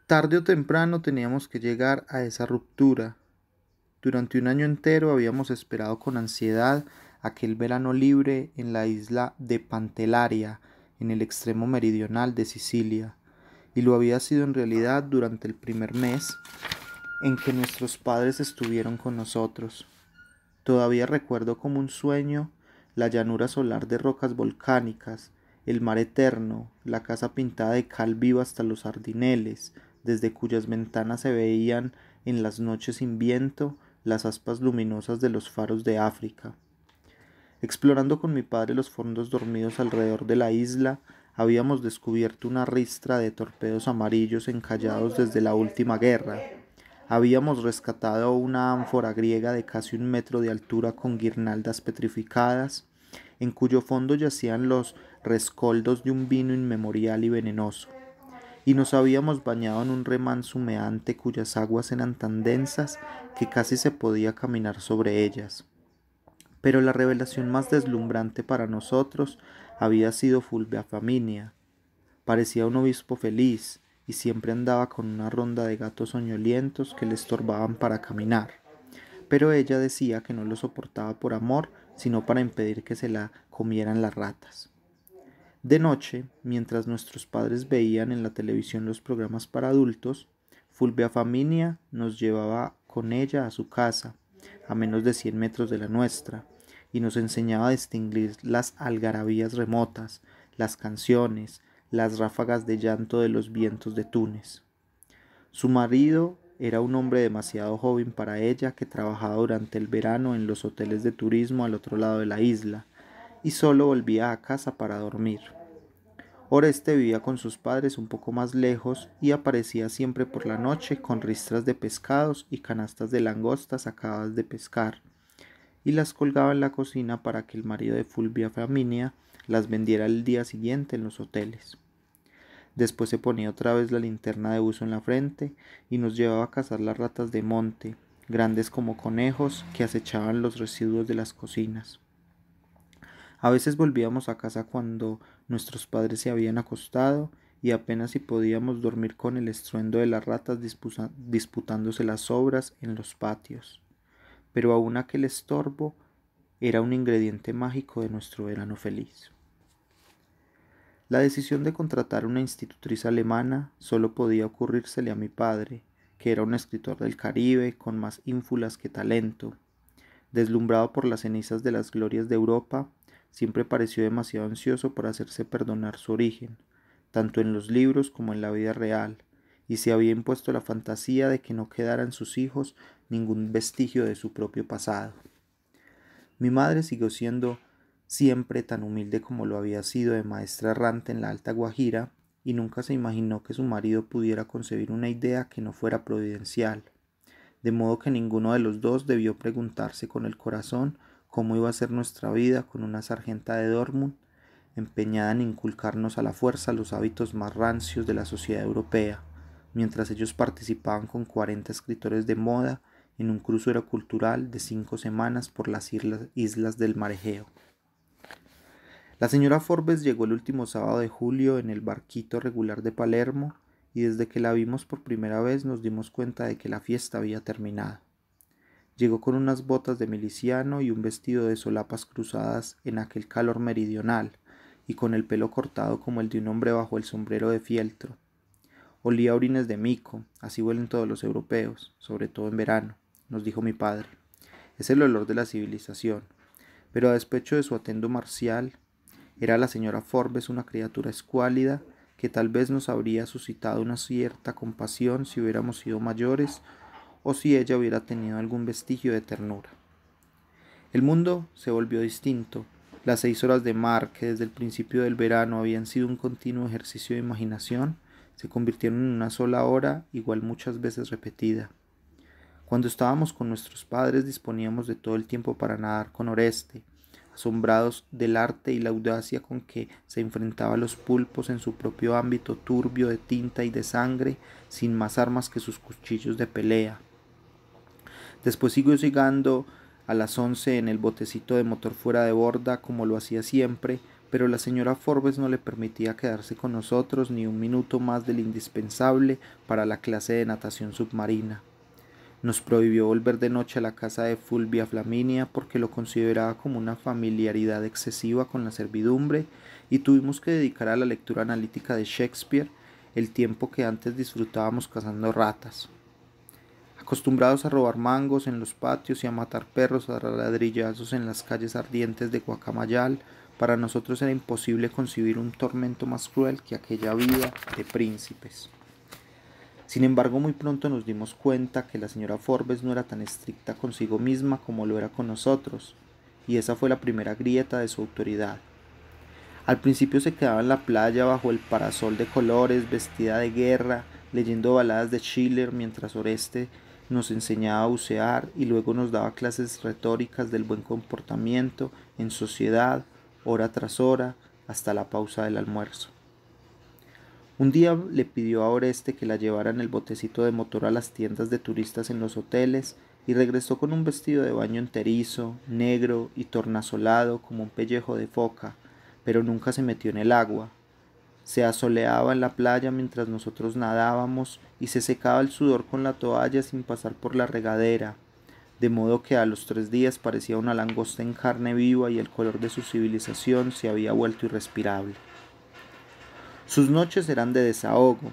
Tarde o temprano teníamos que llegar a esa ruptura. Durante un año entero habíamos esperado con ansiedad aquel verano libre en la isla de Pantelaria, en el extremo meridional de Sicilia, y lo había sido en realidad durante el primer mes en que nuestros padres estuvieron con nosotros. Todavía recuerdo como un sueño la llanura solar de rocas volcánicas, el mar eterno, la casa pintada de cal viva hasta los sardineles, desde cuyas ventanas se veían en las noches sin viento las aspas luminosas de los faros de África. Explorando con mi padre los fondos dormidos alrededor de la isla, habíamos descubierto una ristra de torpedos amarillos encallados desde la última guerra. Habíamos rescatado una ánfora griega de casi 1 metro de altura con guirnaldas petrificadas, en cuyo fondo yacían los rescoldos de un vino inmemorial y venenoso, y nos habíamos bañado en un remanso humeante cuyas aguas eran tan densas que casi se podía caminar sobre ellas. Pero la revelación más deslumbrante para nosotros había sido Fulvia Flaminia. Parecía un obispo feliz y siempre andaba con una ronda de gatos soñolientos que le estorbaban para caminar. Pero ella decía que no lo soportaba por amor, sino para impedir que se la comieran las ratas. De noche, mientras nuestros padres veían en la televisión los programas para adultos, Fulvia Flaminia nos llevaba con ella a su casa, a menos de 100 metros de la nuestra, y nos enseñaba a distinguir las algarabías remotas, las canciones, las ráfagas de llanto de los vientos de Túnez. Su marido era un hombre demasiado joven para ella, que trabajaba durante el verano en los hoteles de turismo al otro lado de la isla, y solo volvía a casa para dormir. Oreste vivía con sus padres un poco más lejos y aparecía siempre por la noche con ristras de pescados y canastas de langostas acabadas de pescar, y las colgaba en la cocina para que el marido de Fulvia Flaminia las vendiera el día siguiente en los hoteles. Después se ponía otra vez la linterna de uso en la frente y nos llevaba a cazar las ratas de monte, grandes como conejos, que acechaban los residuos de las cocinas. A veces volvíamos a casa cuando nuestros padres se habían acostado y apenas si podíamos dormir con el estruendo de las ratas disputándose las sobras en los patios. Pero aún aquel estorbo era un ingrediente mágico de nuestro verano feliz. La decisión de contratar una institutriz alemana solo podía ocurrírsele a mi padre, que era un escritor del Caribe con más ínfulas que talento. Deslumbrado por las cenizas de las glorias de Europa, siempre pareció demasiado ansioso por hacerse perdonar su origen, tanto en los libros como en la vida real, y se había impuesto la fantasía de que no quedara en sus hijos ningún vestigio de su propio pasado. Mi madre siguió siendo siempre tan humilde como lo había sido de maestra errante en la Alta Guajira, y nunca se imaginó que su marido pudiera concebir una idea que no fuera providencial, de modo que ninguno de los dos debió preguntarse con el corazón cómo iba a ser nuestra vida con una sargenta de Dortmund, empeñada en inculcarnos a la fuerza los hábitos más rancios de la sociedad europea, mientras ellos participaban con 40 escritores de moda en un crucero cultural de 5 semanas por las islas del Mar Egeo. La señora Forbes llegó el último sábado de julio en el barquito regular de Palermo, y desde que la vimos por primera vez nos dimos cuenta de que la fiesta había terminado. Llegó con unas botas de miliciano y un vestido de solapas cruzadas en aquel calor meridional, y con el pelo cortado como el de un hombre bajo el sombrero de fieltro. Olía a orines de mico, así huelen todos los europeos, sobre todo en verano, nos dijo mi padre. Es el olor de la civilización. Pero a despecho de su atuendo marcial, era la señora Forbes una criatura escuálida que tal vez nos habría suscitado una cierta compasión si hubiéramos sido mayores o si ella hubiera tenido algún vestigio de ternura. El mundo se volvió distinto. Las 6 horas de mar, que desde el principio del verano habían sido un continuo ejercicio de imaginación, se convirtieron en una sola hora, igual muchas veces repetida. Cuando estábamos con nuestros padres disponíamos de todo el tiempo para nadar con Oreste, asombrados del arte y la audacia con que se enfrentaba a los pulpos en su propio ámbito turbio de tinta y de sangre, sin más armas que sus cuchillos de pelea. Después siguió llegando a las 11 en el botecito de motor fuera de borda, como lo hacía siempre, pero la señora Forbes no le permitía quedarse con nosotros ni un minuto más del indispensable para la clase de natación submarina. Nos prohibió volver de noche a la casa de Fulvia Flaminia porque lo consideraba como una familiaridad excesiva con la servidumbre, y tuvimos que dedicar a la lectura analítica de Shakespeare el tiempo que antes disfrutábamos cazando ratas. Acostumbrados a robar mangos en los patios y a matar perros a ladrillazos en las calles ardientes de Guacamayal, para nosotros era imposible concebir un tormento más cruel que aquella vida de príncipes. Sin embargo, muy pronto nos dimos cuenta que la señora Forbes no era tan estricta consigo misma como lo era con nosotros, y esa fue la primera grieta de su autoridad. Al principio se quedaba en la playa bajo el parasol de colores, vestida de guerra, leyendo baladas de Schiller mientras Oreste nos enseñaba a bucear, y luego nos daba clases retóricas del buen comportamiento en sociedad, hora tras hora, hasta la pausa del almuerzo. Un día le pidió a Oreste que la llevara en el botecito de motor a las tiendas de turistas en los hoteles, y regresó con un vestido de baño enterizo, negro y tornasolado como un pellejo de foca, pero nunca se metió en el agua. Se asoleaba en la playa mientras nosotros nadábamos y se secaba el sudor con la toalla sin pasar por la regadera, de modo que a los 3 días parecía una langosta en carne viva y el color de su civilización se había vuelto irrespirable. Sus noches eran de desahogo.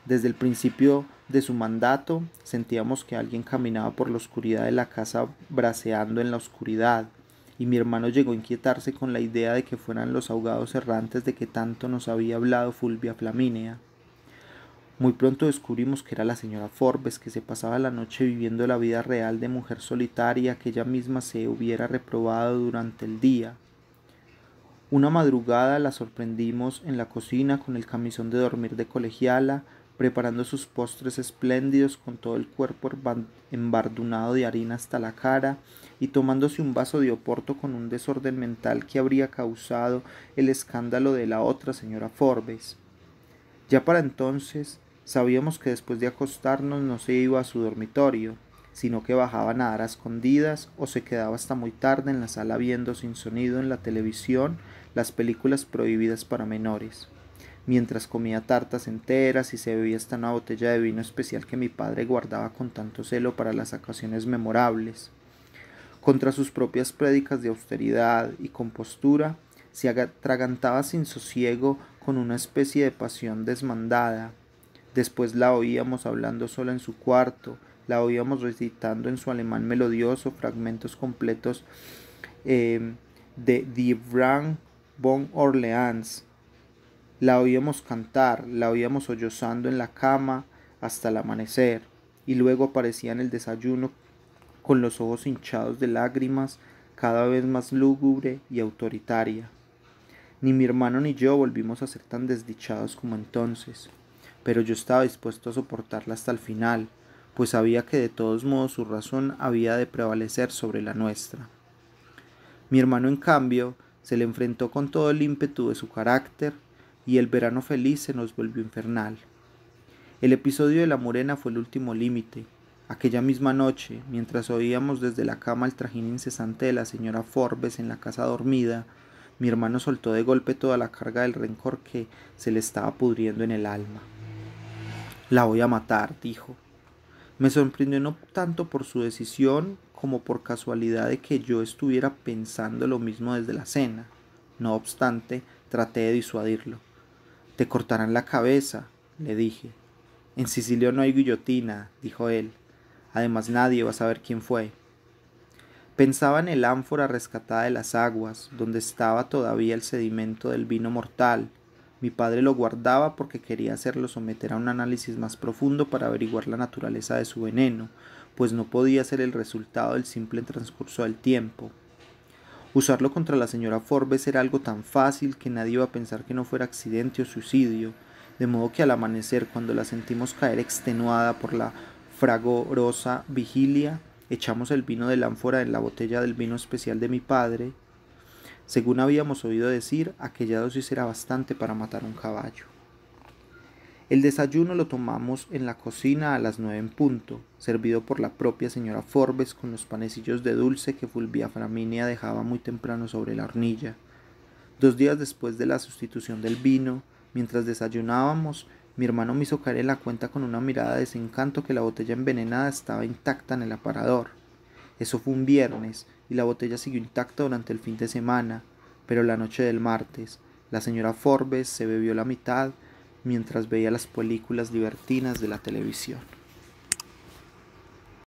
Desde el principio de su mandato sentíamos que alguien caminaba por la oscuridad de la casa braceando en la oscuridad, y mi hermano llegó a inquietarse con la idea de que fueran los ahogados errantes de que tanto nos había hablado Fulvia Flaminia. Muy pronto descubrimos que era la señora Forbes, que se pasaba la noche viviendo la vida real de mujer solitaria que ella misma se hubiera reprobado durante el día. Una madrugada la sorprendimos en la cocina con el camisón de dormir de colegiala, preparando sus postres espléndidos con todo el cuerpo embardunado de harina hasta la cara, y tomándose un vaso de oporto con un desorden mental que habría causado el escándalo de la otra señora Forbes. Ya para entonces sabíamos que después de acostarnos no se iba a su dormitorio, sino que bajaba a nadar a escondidas o se quedaba hasta muy tarde en la sala viendo sin sonido en la televisión las películas prohibidas para menores, mientras comía tartas enteras y se bebía hasta una botella de vino especial que mi padre guardaba con tanto celo para las ocasiones memorables. Contra sus propias prédicas de austeridad y compostura, se atragantaba sin sosiego con una especie de pasión desmandada. Después la oíamos hablando sola en su cuarto, la oíamos recitando en su alemán melodioso fragmentos completos de Die Brand von Orleans. La oíamos cantar, la oíamos sollozando en la cama hasta el amanecer, y luego aparecía en el desayuno con los ojos hinchados de lágrimas, cada vez más lúgubre y autoritaria. Ni mi hermano ni yo volvimos a ser tan desdichados como entonces, pero yo estaba dispuesto a soportarla hasta el final, pues sabía que de todos modos su razón había de prevalecer sobre la nuestra. Mi hermano, en cambio, se le enfrentó con todo el ímpetu de su carácter, y el verano feliz se nos volvió infernal. El episodio de la morena fue el último límite. Aquella misma noche, mientras oíamos desde la cama el trajín incesante de la señora Forbes en la casa dormida, mi hermano soltó de golpe toda la carga del rencor que se le estaba pudriendo en el alma. «La voy a matar», dijo. Me sorprendió no tanto por su decisión como por casualidad de que yo estuviera pensando lo mismo desde la cena. No obstante, traté de disuadirlo. «Te cortarán la cabeza», le dije. «En Sicilia no hay guillotina», dijo él. «Además nadie va a saber quién fue». Pensaba en el ánfora rescatada de las aguas, donde estaba todavía el sedimento del vino mortal. Mi padre lo guardaba porque quería hacerlo someter a un análisis más profundo para averiguar la naturaleza de su veneno, pues no podía ser el resultado del simple transcurso del tiempo. Usarlo contra la señora Forbes era algo tan fácil que nadie iba a pensar que no fuera accidente o suicidio, de modo que al amanecer, cuando la sentimos caer extenuada por la fragorosa vigilia, echamos el vino del ánfora en la botella del vino especial de mi padre. Según habíamos oído decir, aquella dosis era bastante para matar un caballo. El desayuno lo tomamos en la cocina a las 9 en punto, servido por la propia señora Forbes con los panecillos de dulce que Fulvia Flaminia dejaba muy temprano sobre la hornilla. 2 días después de la sustitución del vino, mientras desayunábamos, mi hermano me hizo caer en la cuenta con una mirada de desencanto que la botella envenenada estaba intacta en el aparador. Eso fue un viernes, y la botella siguió intacta durante el fin de semana, pero la noche del martes, la señora Forbes se bebió la mitad mientras veía las películas libertinas de la televisión.